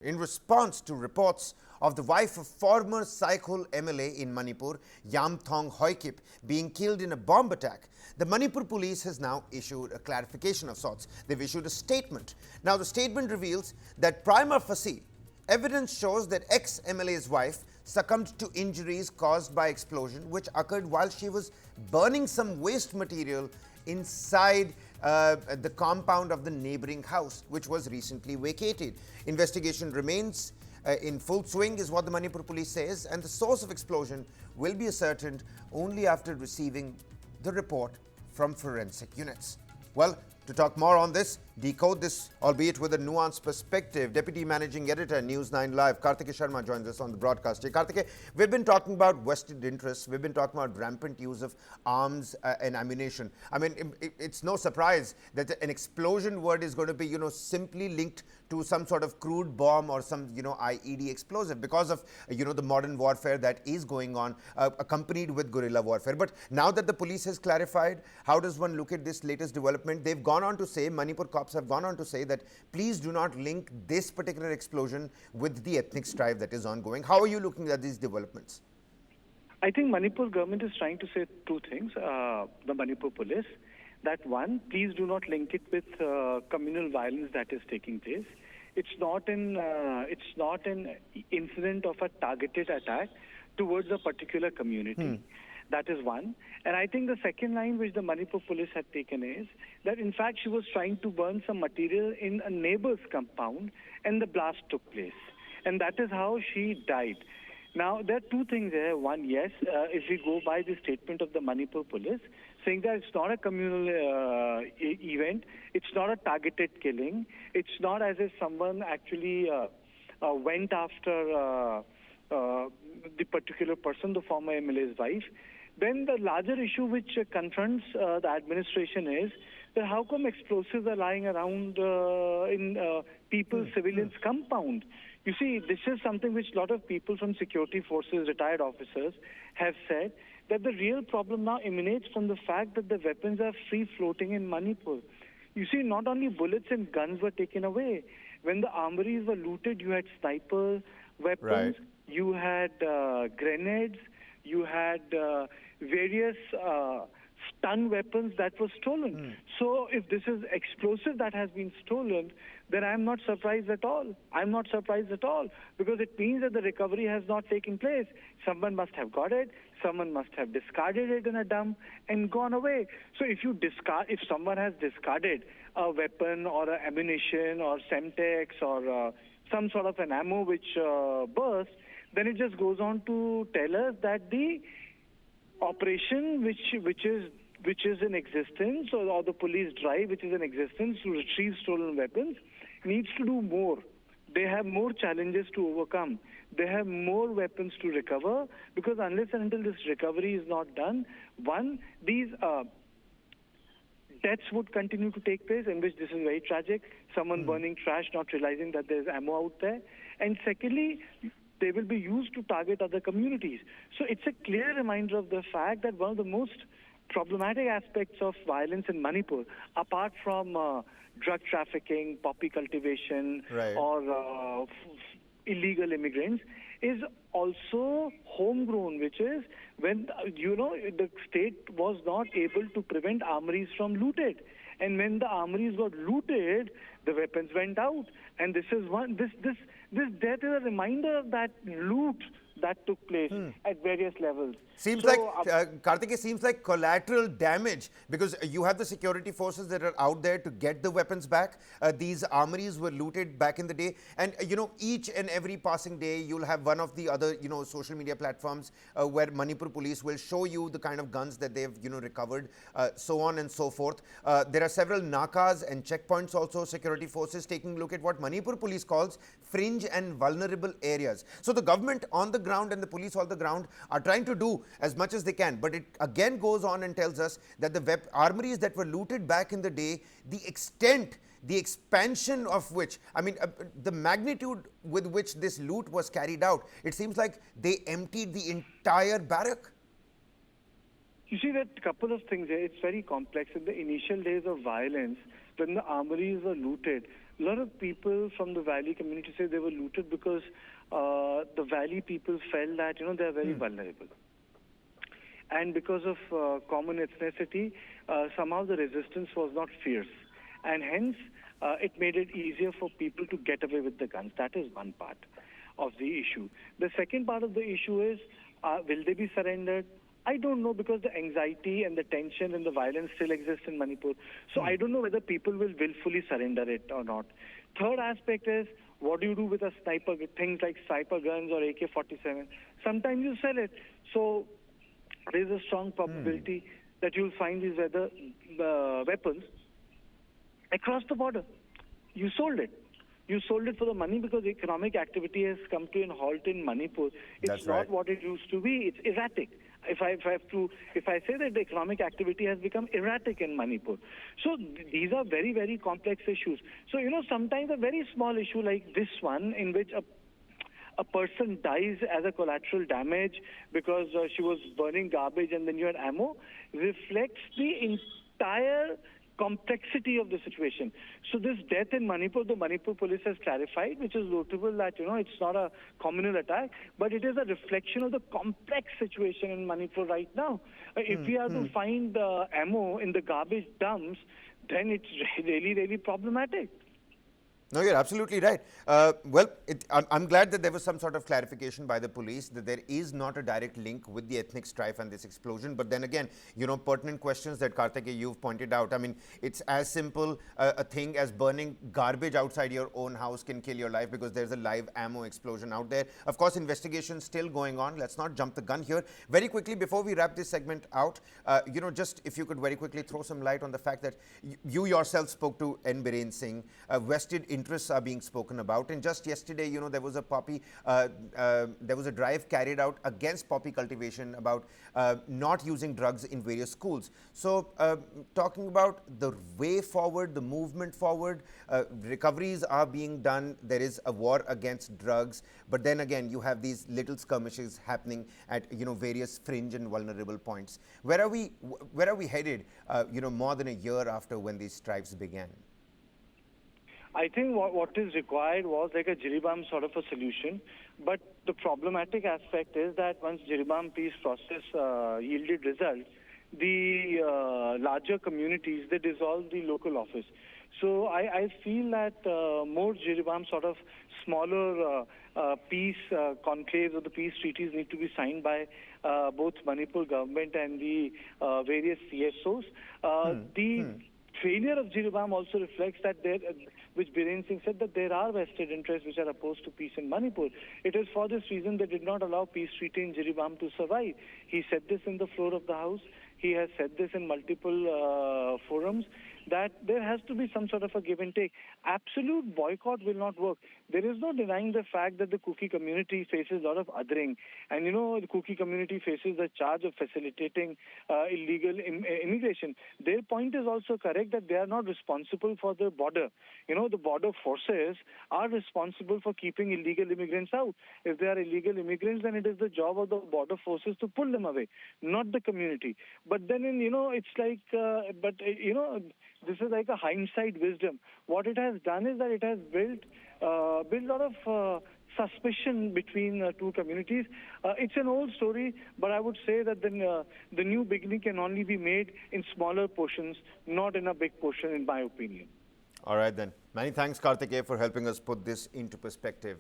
in response to reports of the wife of former Saikhul MLA in Manipur, Yamthong Haokip, being killed in a bomb attack. The Manipur police has now issued a clarification of sorts. They've issued a statement. Now, the statement reveals that prima facie, evidence shows that ex-MLA's wife succumbed to injuries caused by explosion which occurred while she was burning some waste material inside the compound of the neighboring house, which was recently vacated. Investigation remains in full swing, is what the Manipur police says, and the source of explosion will be ascertained only after receiving the report from forensic units. Well, to talk more on this, decode this, albeit with a nuanced perspective, Deputy Managing Editor, News 9 Live, Kartikeya Sharma joins us on the broadcast. Kartikeya, we've been talking about vested interests, we've been talking about rampant use of arms and ammunition. I mean, it's no surprise that an explosion word is going to be, simply linked to some sort of crude bomb or some, IED explosive because of, the modern warfare that is going on, accompanied with guerrilla warfare. But now that the police has clarified, how does one look at this latest development? They've gone on to say, Manipur cops have gone on to say that please do not link this particular explosion with the ethnic strife that is ongoing. How are you looking at these developments? I think Manipur government is trying to say two things. The Manipur police, that one, please do not link it with communal violence that is taking place. It's not an incident of a targeted attack towards a particular community. That is one. And I think the second line which the Manipur police had taken is that in fact she was trying to burn some material in a neighbor's compound and the blast took place. And that is how she died. Now, there are two things there. One, yes, if we go by the statement of the Manipur police, saying that it's not a communal event, it's not a targeted killing, it's not as if someone actually went after the particular person, the former MLA's wife, then the larger issue which confronts the administration is that how come explosives are lying around in people's civilians' compound? You see, this is something which a lot of people from security forces, retired officers, have said, that the real problem now emanates from the fact that the weapons are free-floating in Manipur. You see, not only bullets and guns were taken away. When the armories were looted, you had sniper weapons, you had grenades, you had various stun weapons that were stolen. So if this is explosive that has been stolen, then I'm not surprised at all. I'm not surprised at all because it means that the recovery has not taken place. Someone must have got it. Someone must have discarded it in a dump and gone away. So if someone has discarded a weapon or a ammunition or Semtex or some sort of an ammo which burst, then it just goes on to tell us that the operation which is in existence or the police drive which is in existence to retrieve stolen weapons needs to do more. They have more challenges to overcome. They have more weapons to recover because unless and until this recovery is not done, one, these deaths would continue to take place, in which this is very tragic. Someone burning trash, not realizing that there's ammo out there. And secondly, they will be used to target other communities. So it's a clear reminder of the fact that one of the most problematic aspects of violence in Manipur, apart from drug trafficking, poppy cultivation, or illegal immigrants, is also homegrown, which is when, the state was not able to prevent armories from looted. And when the armories got looted, the weapons went out. And this death is a reminder of that loot that took place at various levels. Seems like, Kartikeya, seems like collateral damage because you have the security forces that are out there to get the weapons back. These armories were looted back in the day. And, each and every passing day, you'll have one of the other, social media platforms where Manipur police will show you the kind of guns that they've, recovered, so on and so forth. There are several nakas and checkpoints also, security forces taking a look at what Manipur police calls fringe and vulnerable areas. So the government on the ground and the police on the ground are trying to do as much as they can. But it again goes on and tells us that the armories that were looted back in the day, the extent, the expansion of which, the magnitude with which this loot was carried out, it seems like they emptied the entire barrack. You see, that couple of things here, it's very complex. In the initial days of violence, when the armories were looted, A lot of people from the valley community say they were looted because the valley people felt that, they are very vulnerable. And because of common ethnicity, somehow the resistance was not fierce. And hence, it made it easier for people to get away with the guns. That is one part of the issue. The second part of the issue is, will they be surrendered? I don't know, because the anxiety and the tension and the violence still exists in Manipur. So I don't know whether people will willfully surrender it or not. Third aspect is, what do you do with a sniper, things like sniper guns or AK-47? Sometimes you sell it. So there is a strong probability that you'll find these weapons across the border. You sold it. You sold it for the money because economic activity has come to a halt in Manipur. It's not what it used to be. It's erratic. If I say that the economic activity has become erratic in Manipur. So these are very, very complex issues. So, sometimes a very small issue like this one, in which a person dies as a collateral damage because she was burning garbage and then you had ammo, reflects the entire complexity of the situation. So this death in Manipur, the Manipur police has clarified, which is notable, that, it's not a communal attack, but it is a reflection of the complex situation in Manipur right now. If we are to find ammo in the garbage dumps, then it's really, really problematic. No, you're absolutely right. I'm glad that there was some sort of clarification by the police that there is not a direct link with the ethnic strife and this explosion. But then again, pertinent questions that Karthikeya, you've pointed out. I mean, it's as simple a thing as burning garbage outside your own house can kill your life because there's a live ammo explosion out there. Of course, investigation still going on. Let's not jump the gun here. Very quickly, before we wrap this segment out, just if you could very quickly throw some light on the fact that you yourself spoke to N. Biren Singh, vested interests are being spoken about, and just yesterday, there was a there was a drive carried out against poppy cultivation about not using drugs in various schools. So, talking about the way forward, the movement forward, recoveries are being done. There is a war against drugs, but then again, you have these little skirmishes happening at various fringe and vulnerable points. Where are we headed? More than a year after when these strikes began. I think what is required was like a Jiribam sort of a solution. But the problematic aspect is that once Jiribam peace process yielded results, the larger communities, they dissolved the local office. So I feel that more Jiribam sort of smaller peace conclaves or the peace treaties need to be signed by both Manipur government and the various CSOs. The failure of Jiribam also reflects that which Biren Singh said, that there are vested interests which are opposed to peace in Manipur. It is for this reason they did not allow peace treaty in Jiribam to survive. He said this in the floor of the House. He has said this in multiple forums, that there has to be some sort of a give and take. Absolute boycott will not work. There is no denying the fact that the Kuki community faces a lot of othering. And, the Kuki community faces the charge of facilitating illegal immigration. Their point is also correct that they are not responsible for the border. The border forces are responsible for keeping illegal immigrants out. If they are illegal immigrants, then it is the job of the border forces to pull them away, not the community. But then, it's like, this is like a hindsight wisdom. What it has done is that it has built a lot of suspicion between two communities. It's an old story, but I would say that the new beginning can only be made in smaller portions, not in a big portion, in my opinion. All right, then. Many thanks, Karthikeya, for helping us put this into perspective.